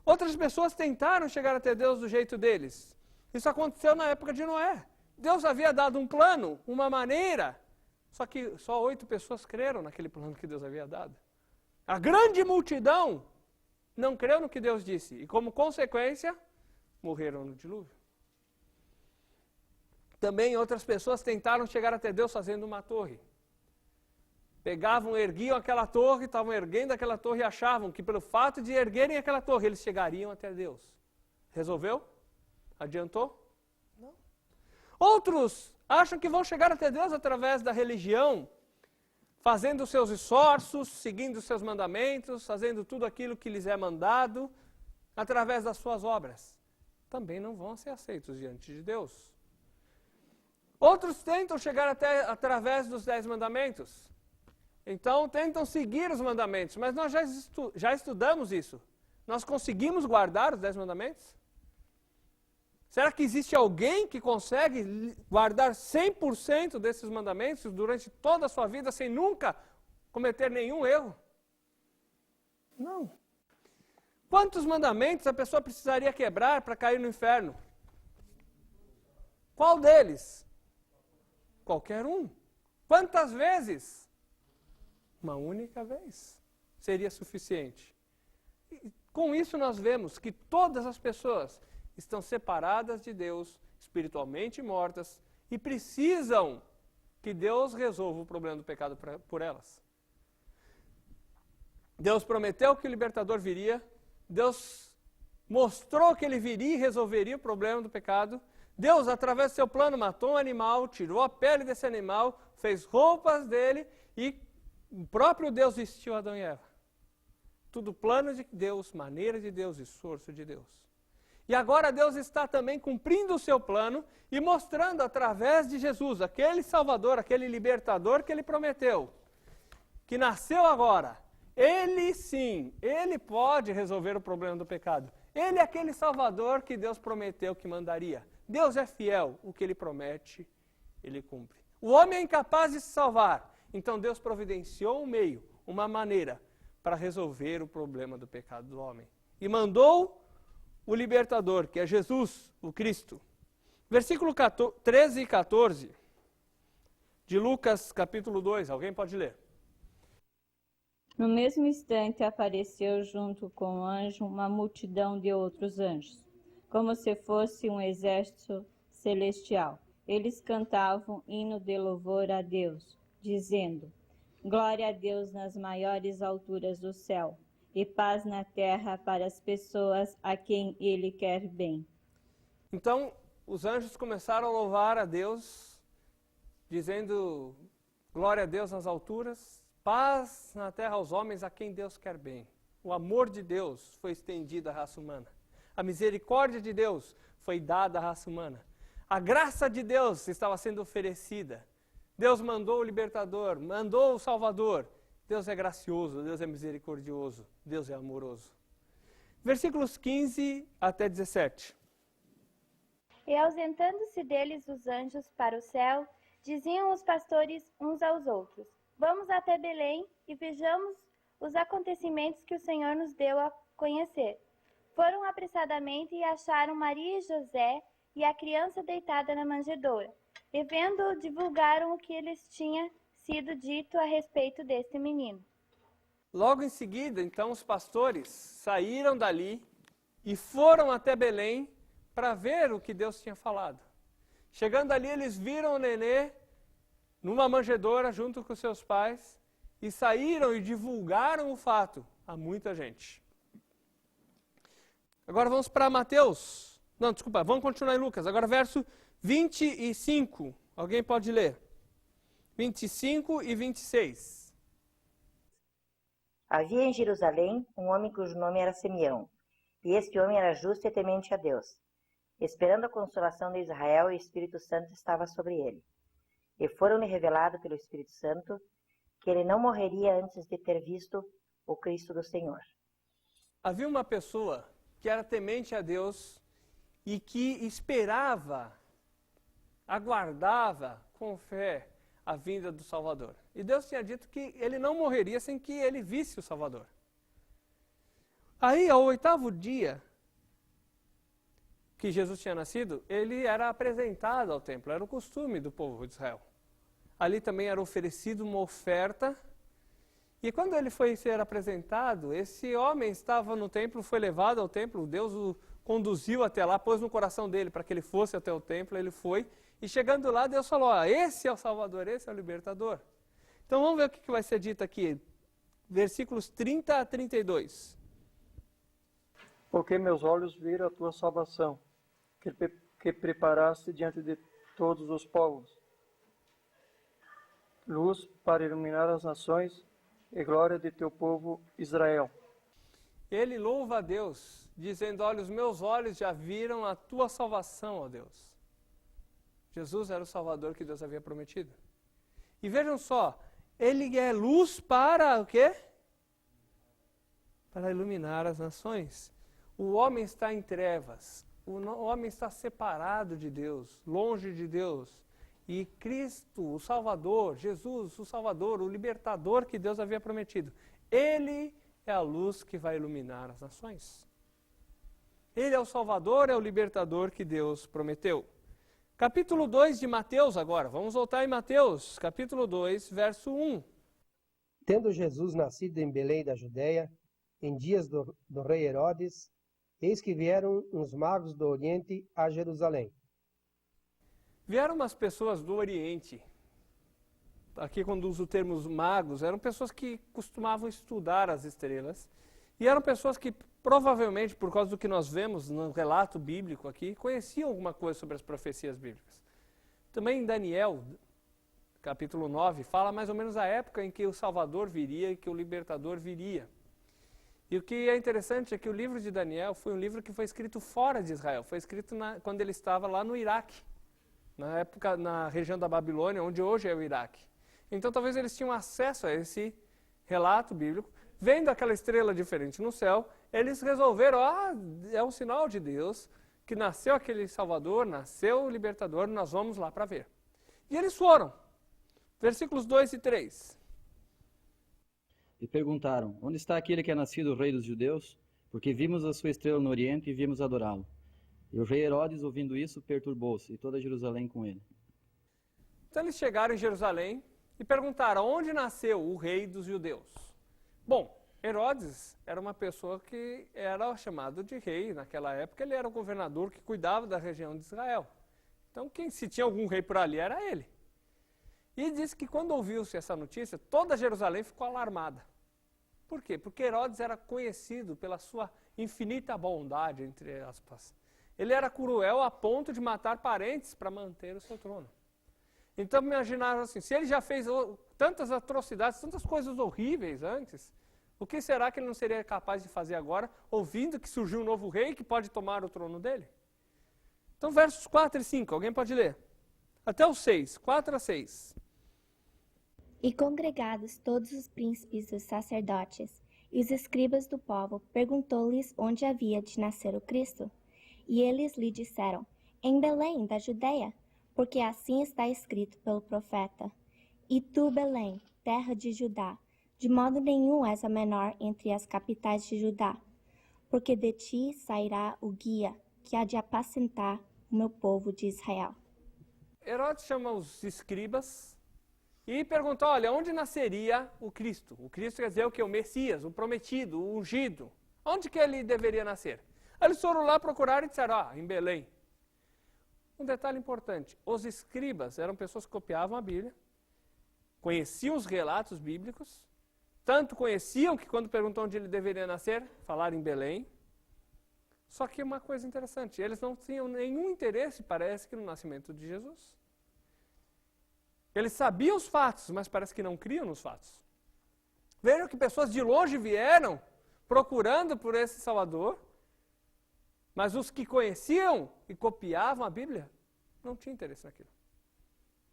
Outras pessoas tentaram chegar até Deus do jeito deles. Isso aconteceu na época de Noé. Deus havia dado um plano, uma maneira, só que só 8 pessoas creram naquele plano que Deus havia dado. A grande multidão não creu no que Deus disse, e como consequência, morreram no dilúvio. Também outras pessoas tentaram chegar até Deus fazendo uma torre. Pegavam, erguiam aquela torre, estavam erguendo aquela torre e achavam que pelo fato de erguerem aquela torre, eles chegariam até Deus. Resolveu? Adiantou? Não. Outros acham que vão chegar até Deus através da religião, fazendo os seus esforços, seguindo os seus mandamentos, fazendo tudo aquilo que lhes é mandado, através das suas obras. Também não vão ser aceitos diante de Deus. Outros tentam chegar até através dos 10 mandamentos. Então tentam seguir os mandamentos, mas nós já estudamos isso. Nós conseguimos guardar os 10 mandamentos? Será que existe alguém que consegue guardar 100% desses mandamentos durante toda a sua vida sem nunca cometer nenhum erro? Não. Quantos mandamentos a pessoa precisaria quebrar para cair no inferno? Qual deles? Qualquer um. Quantas vezes? Uma única vez. Seria suficiente. E com isso nós vemos que todas as pessoas estão separadas de Deus, espiritualmente mortas, e precisam que Deus resolva o problema do pecado por elas. Deus prometeu que o libertador viria, Deus mostrou que ele viria e resolveria o problema do pecado. Deus, através do seu plano, matou um animal, tirou a pele desse animal, fez roupas dele e o próprio Deus vestiu Adão e Eva. Tudo plano de Deus, maneira de Deus, esforço de Deus. E agora Deus está também cumprindo o seu plano e mostrando através de Jesus, aquele Salvador, aquele libertador que ele prometeu, que nasceu agora. Ele sim, ele pode resolver o problema do pecado. Ele é aquele Salvador que Deus prometeu que mandaria. Deus é fiel, o que Ele promete, Ele cumpre. O homem é incapaz de se salvar, então Deus providenciou um meio, uma maneira, para resolver o problema do pecado do homem. E mandou o libertador, que é Jesus, o Cristo. Versículo 13 e 14 de Lucas capítulo 2, alguém pode ler? No mesmo instante apareceu junto com o anjo uma multidão de outros anjos, como se fosse um exército celestial. Eles cantavam hino de louvor a Deus, dizendo: Glória a Deus nas maiores alturas do céu, e paz na terra para as pessoas a quem Ele quer bem. Então, os anjos começaram a louvar a Deus, dizendo: glória a Deus nas alturas, paz na terra aos homens a quem Deus quer bem. O amor de Deus foi estendido à raça humana. A misericórdia de Deus foi dada à raça humana. A graça de Deus estava sendo oferecida. Deus mandou o libertador, mandou o salvador. Deus é gracioso, Deus é misericordioso, Deus é amoroso. Versículos 15 até 17. E ausentando-se deles os anjos para o céu, diziam os pastores uns aos outros: Vamos até Belém e vejamos os acontecimentos que o Senhor nos deu a conhecer. Foram apressadamente e acharam Maria e José e a criança deitada na manjedoura. E vendo-o, divulgaram o que lhes tinha sido dito a respeito deste menino. Logo em seguida, então, os pastores saíram dali e foram até Belém para ver o que Deus tinha falado. Chegando ali, eles viram o nenê numa manjedoura junto com seus pais e saíram e divulgaram o fato a muita gente. Agora vamos para Mateus. Não, desculpa, vamos continuar em Lucas. Agora verso 25. Alguém pode ler? 25 e 26. Havia em Jerusalém um homem cujo nome era Simeão, e este homem era justo e temente a Deus. Esperando a consolação de Israel, o Espírito Santo estava sobre ele. E foram-lhe revelado pelo Espírito Santo que ele não morreria antes de ter visto o Cristo do Senhor. Havia uma pessoa que era temente a Deus e que esperava, aguardava com fé a vinda do Salvador. E Deus tinha dito que ele não morreria sem que ele visse o Salvador. Aí, ao 8º dia que Jesus tinha nascido, ele era apresentado ao templo, era o costume do povo de Israel. Ali também era oferecido uma oferta, e quando ele foi ser apresentado, esse homem estava no templo, foi levado ao templo, Deus o conduziu até lá, pôs no coração dele para que ele fosse até o templo, ele foi, e chegando lá, Deus falou: esse é o Salvador, esse é o libertador. Então vamos ver o que vai ser dito aqui, versículos 30 a 32. Porque meus olhos viram a tua salvação, que preparaste diante de todos os povos, luz para iluminar as nações e glória de teu povo Israel. Ele louva a Deus, dizendo: olha, os meus olhos já viram a tua salvação, ó Deus. Jesus era o Salvador que Deus havia prometido. E vejam só, ele é luz para o quê? Para iluminar as nações. O homem está em trevas, o homem está separado de Deus, longe de Deus. E Cristo, o Salvador, Jesus, o Salvador, o libertador que Deus havia prometido, ele é a luz que vai iluminar as nações. Ele é o Salvador, é o libertador que Deus prometeu. Capítulo 2 de Mateus agora, vamos voltar em Mateus, capítulo 2, verso 1. Tendo Jesus nascido em Belém da Judéia, em dias do rei Herodes, eis que vieram uns magos do Oriente a Jerusalém. Vieram umas pessoas do Oriente. Aqui quando uso o termo magos, eram pessoas que costumavam estudar as estrelas. E eram pessoas que provavelmente, por causa do que nós vemos no relato bíblico aqui, conheciam alguma coisa sobre as profecias bíblicas. Também em Daniel, capítulo 9, fala mais ou menos a época em que o Salvador viria e que o libertador viria. E o que é interessante é que o livro de Daniel foi um livro que foi escrito fora de Israel. Foi escrito quando ele estava lá no Iraque, na época, na região da Babilônia, onde hoje é o Iraque. Então talvez eles tinham acesso a esse relato bíblico, vendo aquela estrela diferente no céu, eles resolveram, é um sinal de Deus, que nasceu aquele Salvador, nasceu o Libertador, nós vamos lá para ver. E eles foram. Versículos 2 e 3. E perguntaram, onde está aquele que é nascido o rei dos judeus? Porque vimos a sua estrela no oriente e vimos adorá-lo. E o rei Herodes, ouvindo isso, perturbou-se, e toda Jerusalém com ele. Então eles chegaram em Jerusalém e perguntaram, onde nasceu o rei dos judeus? Bom, Herodes era uma pessoa que era chamado de rei. Naquela época ele era o governador que cuidava da região de Israel. Então se tinha algum rei por ali era ele. E diz que quando ouviu-se essa notícia, toda Jerusalém ficou alarmada. Por quê? Porque Herodes era conhecido pela sua infinita bondade, entre aspas. Ele era cruel a ponto de matar parentes para manter o seu trono. Então imaginaram assim, se ele já fez tantas atrocidades, tantas coisas horríveis antes, o que será que ele não seria capaz de fazer agora, ouvindo que surgiu um novo rei que pode tomar o trono dele? Então versos 4 e 5, alguém pode ler? Até o 6, 4 a 6. E congregados todos os príncipes dos sacerdotes e os escribas do povo, perguntou-lhes onde havia de nascer o Cristo. E eles lhe disseram, em Belém, da Judeia, porque assim está escrito pelo profeta. E tu, Belém, terra de Judá, de modo nenhum és a menor entre as capitais de Judá, porque de ti sairá o guia que há de apacentar o meu povo de Israel. Herodes chama os escribas e perguntou, olha, onde nasceria o Cristo? O Cristo quer dizer o quê? O Messias, o prometido, o ungido. Onde que ele deveria nascer? Eles foram lá procurar e disseram, em Belém. Um detalhe importante, os escribas eram pessoas que copiavam a Bíblia, conheciam os relatos bíblicos, tanto conheciam que quando perguntou onde ele deveria nascer, falaram em Belém. Só que uma coisa interessante, eles não tinham nenhum interesse, parece que, no nascimento de Jesus. Eles sabiam os fatos, mas parece que não criam nos fatos. Vejam que pessoas de longe vieram procurando por esse Salvador, mas os que conheciam e copiavam a Bíblia não tinham interesse naquilo.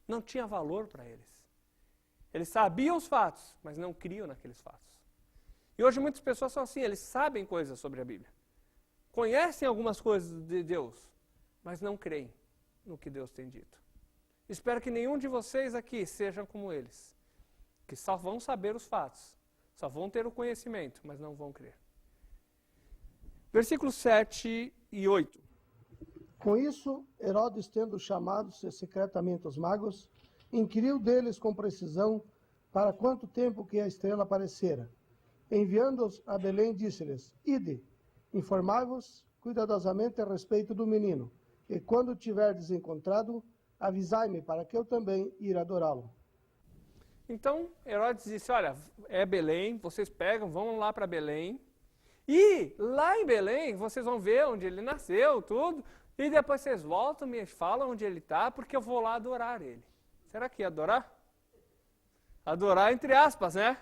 Não tinha valor para eles. Eles sabiam os fatos, mas não criam naqueles fatos. E hoje muitas pessoas são assim, eles sabem coisas sobre a Bíblia. Conhecem algumas coisas de Deus, mas não creem no que Deus tem dito. Espero que nenhum de vocês aqui sejam como eles, que só vão saber os fatos, só vão ter o conhecimento, mas não vão crer. Versículos 7 e 8. Com isso, Herodes, tendo chamado secretamente os magos, inquiriu deles com precisão para quanto tempo que a estrela aparecera. Enviando-os a Belém, disse-lhes, ide, informai-vos cuidadosamente a respeito do menino, e quando tiverdes encontrado, avisai-me para que eu também ir adorá-lo. Então, Herodes disse, olha, é Belém, vocês pegam, vão lá para Belém, e lá em Belém vocês vão ver onde ele nasceu, tudo, e depois vocês voltam, me falam onde ele está, porque eu vou lá adorar ele. Será que ia adorar? Adorar entre aspas, né?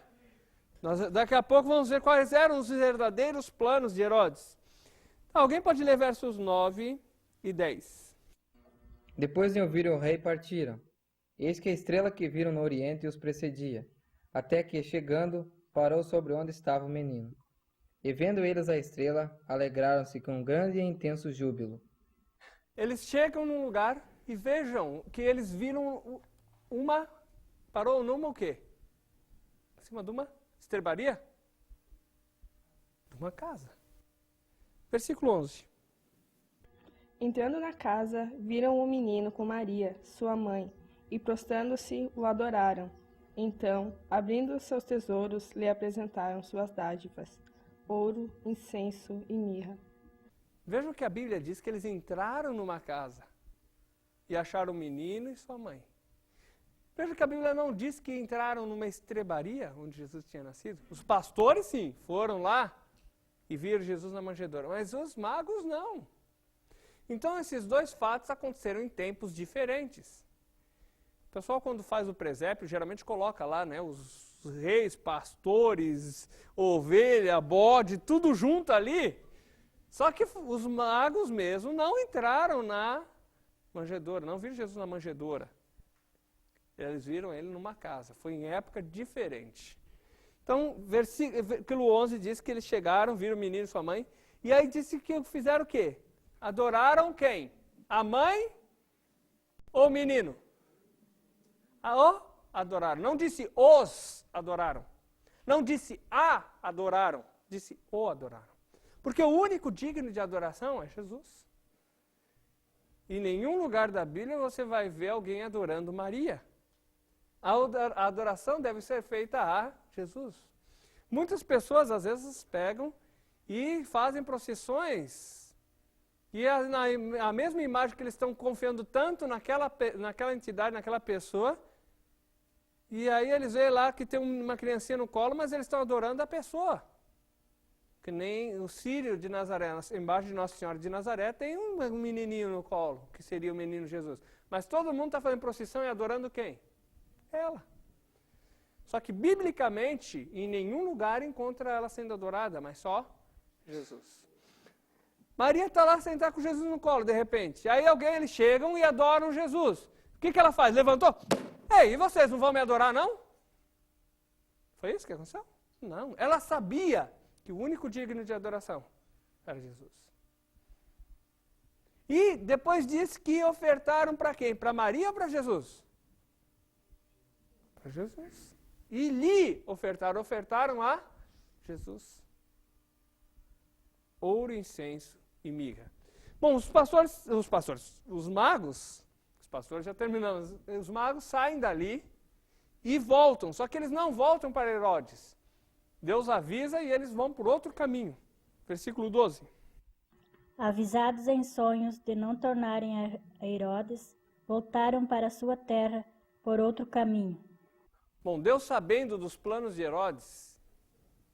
Daqui a pouco vamos ver quais eram os verdadeiros planos de Herodes. Alguém pode ler versos 9 e 10. Depois de ouvir o rei, partiram. Eis que a estrela que viram no oriente os precedia, até que, chegando, parou sobre onde estava o menino. E vendo eles a estrela, alegraram-se com grande e intenso júbilo. Eles chegam num lugar e vejam que eles viram parou numa o quê? Acima de uma estrebaria? De uma casa. Versículo 11. Entrando na casa, viram o menino com Maria, sua mãe, e prostrando-se, o adoraram. Então, abrindo seus tesouros, lhe apresentaram suas dádivas, ouro, incenso e mirra. Vejam que a Bíblia diz que eles entraram numa casa e acharam o menino e sua mãe. Veja que a Bíblia não diz que entraram numa estrebaria onde Jesus tinha nascido. Os pastores, sim, foram lá e viram Jesus na manjedoura, mas os magos não. Então, esses dois fatos aconteceram em tempos diferentes. O pessoal, quando faz o presépio, geralmente coloca lá, né, os reis, pastores, ovelha, bode, tudo junto ali. Só que os magos mesmo não entraram na manjedoura, não viram Jesus na manjedoura. Eles viram ele numa casa, foi em época diferente. Então, versículo 11 diz que eles chegaram, viram o menino e sua mãe, e aí disse que fizeram o quê? Adoraram quem? A mãe ou o menino? Adoraram. Não disse os adoraram. Não disse a adoraram. Disse o adoraram. Porque o único digno de adoração é Jesus. Em nenhum lugar da Bíblia você vai ver alguém adorando Maria. A adoração deve ser feita a Jesus. Muitas pessoas às vezes pegam e fazem procissões e a mesma imagem que eles estão confiando tanto naquela entidade, naquela pessoa, e aí eles veem lá que tem uma criancinha no colo, mas eles estão adorando a pessoa. Que nem o Círio de Nazaré, embaixo de Nossa Senhora de Nazaré, tem um menininho no colo, que seria o menino Jesus. Mas todo mundo está fazendo procissão e adorando quem? Ela. Só que, biblicamente, em nenhum lugar encontra ela sendo adorada, mas só Jesus. Maria está lá sentada com Jesus no colo, de repente. Aí eles chegam e adoram Jesus. O que ela faz? Levantou? Ei, e vocês não vão me adorar, não? Foi isso que aconteceu? Não. Ela sabia que o único digno de adoração era Jesus. E depois disse que ofertaram para quem? Para Maria ou para Jesus? Para Jesus. E lhe ofertaram a Jesus. Ouro, incenso e mirra. Bom, os magos, já terminamos, os magos saem dali e voltam, só que eles não voltam para Herodes. Deus avisa e eles vão por outro caminho. Versículo 12. Avisados em sonhos de não tornarem a Herodes, voltaram para sua terra por outro caminho. Bom, Deus, sabendo dos planos de Herodes,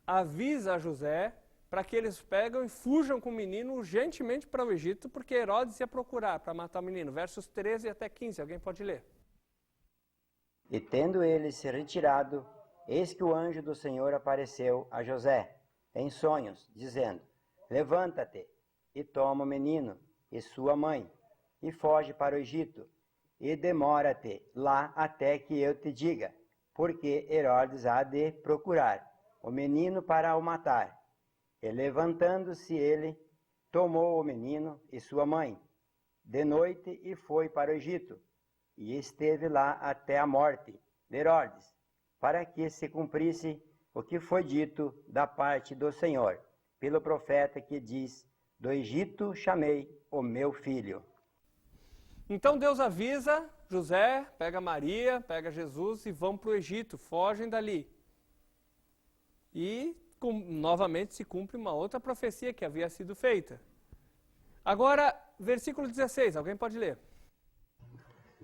avisa a José para que eles pegam e fujam com o menino urgentemente para o Egito, porque Herodes ia procurar para matar o menino. Versos 13 até 15, alguém pode ler. E tendo eles se retirado, eis que o anjo do Senhor apareceu a José, em sonhos, dizendo: Levanta-te, e toma o menino e sua mãe, e foge para o Egito, e demora-te lá até que eu te diga, porque Herodes há de procurar o menino para o matar. E levantando-se ele, tomou o menino e sua mãe, de noite, e foi para o Egito, e esteve lá até a morte de Herodes, para que se cumprisse o que foi dito da parte do Senhor, pelo profeta que diz: Do Egito chamei o meu filho. Então Deus avisa José, pega Maria, pega Jesus e vão para o Egito, fogem dali. E novamente se cumpre uma outra profecia que havia sido feita. Agora, versículo 16, alguém pode ler?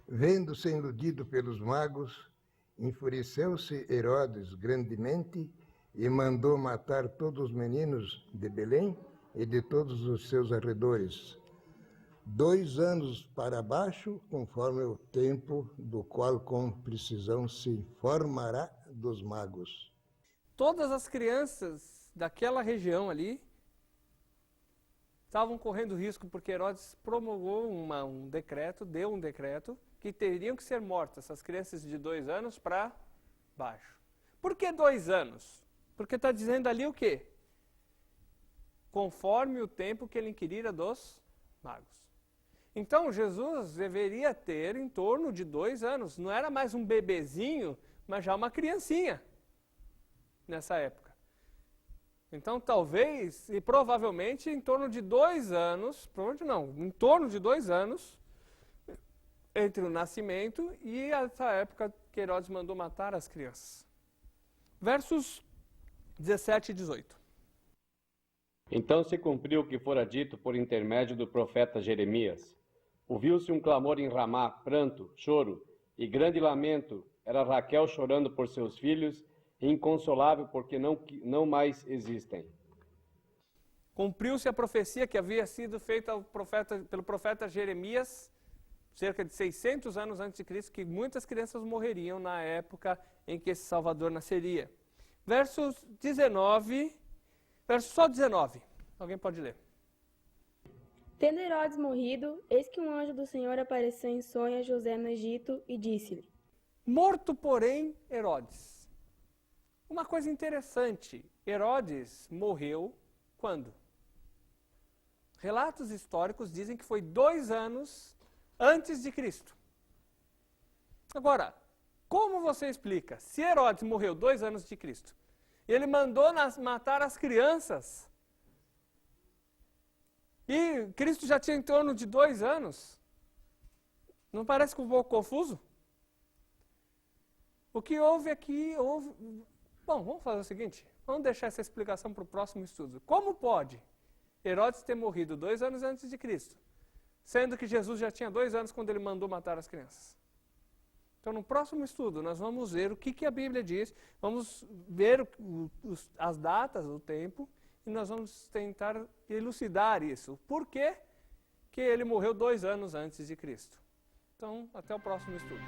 Vendo-se iludido pelos magos, enfureceu-se Herodes grandemente e mandou matar todos os meninos de Belém e de todos os seus arredores, 2 anos para baixo, conforme o tempo do qual com precisão se informará dos magos. Todas as crianças daquela região ali estavam correndo risco porque Herodes promulgou um decreto, deu um decreto, que teriam que ser mortas essas crianças de 2 anos para baixo. Por que 2 anos? Porque está dizendo ali o quê? Conforme o tempo que ele inquirira dos magos. Então, Jesus deveria ter em torno de 2 anos. Não era mais um bebezinho, mas já uma criancinha nessa época. Então, talvez, e provavelmente, em torno de 2 anos, provavelmente não, em torno de 2 anos, entre o nascimento e essa época que Herodes mandou matar as crianças. Versos 17 e 18. Então se cumpriu o que fora dito por intermédio do profeta Jeremias. Ouviu-se um clamor em Ramá, pranto, choro e grande lamento. Era Raquel chorando por seus filhos, inconsolável porque não mais existem. Cumpriu-se a profecia que havia sido feita pelo profeta Jeremias, cerca de 600 anos antes de Cristo, que muitas crianças morreriam na época em que esse Salvador nasceria. Versos 19, só 19. Alguém pode ler? Tendo Herodes morrido, eis que um anjo do Senhor apareceu em sonho a José no Egito e disse-lhe: Morto, porém, Herodes. Uma coisa interessante, Herodes morreu quando? Relatos históricos dizem que foi 2 anos antes de Cristo. Agora, como você explica? Se Herodes morreu 2 anos de Cristo, e ele mandou matar as crianças, e Cristo já tinha em torno de 2 anos, não parece um pouco confuso? O que houve aqui, Bom, vamos fazer o seguinte, vamos deixar essa explicação para o próximo estudo. Como pode Herodes ter morrido 2 anos antes de Cristo, sendo que Jesus já tinha 2 anos quando ele mandou matar as crianças? Então, no próximo estudo, nós vamos ver o que a Bíblia diz, vamos ver as datas, o tempo, e nós vamos tentar elucidar isso. Por que ele morreu 2 anos antes de Cristo? Então, até o próximo estudo.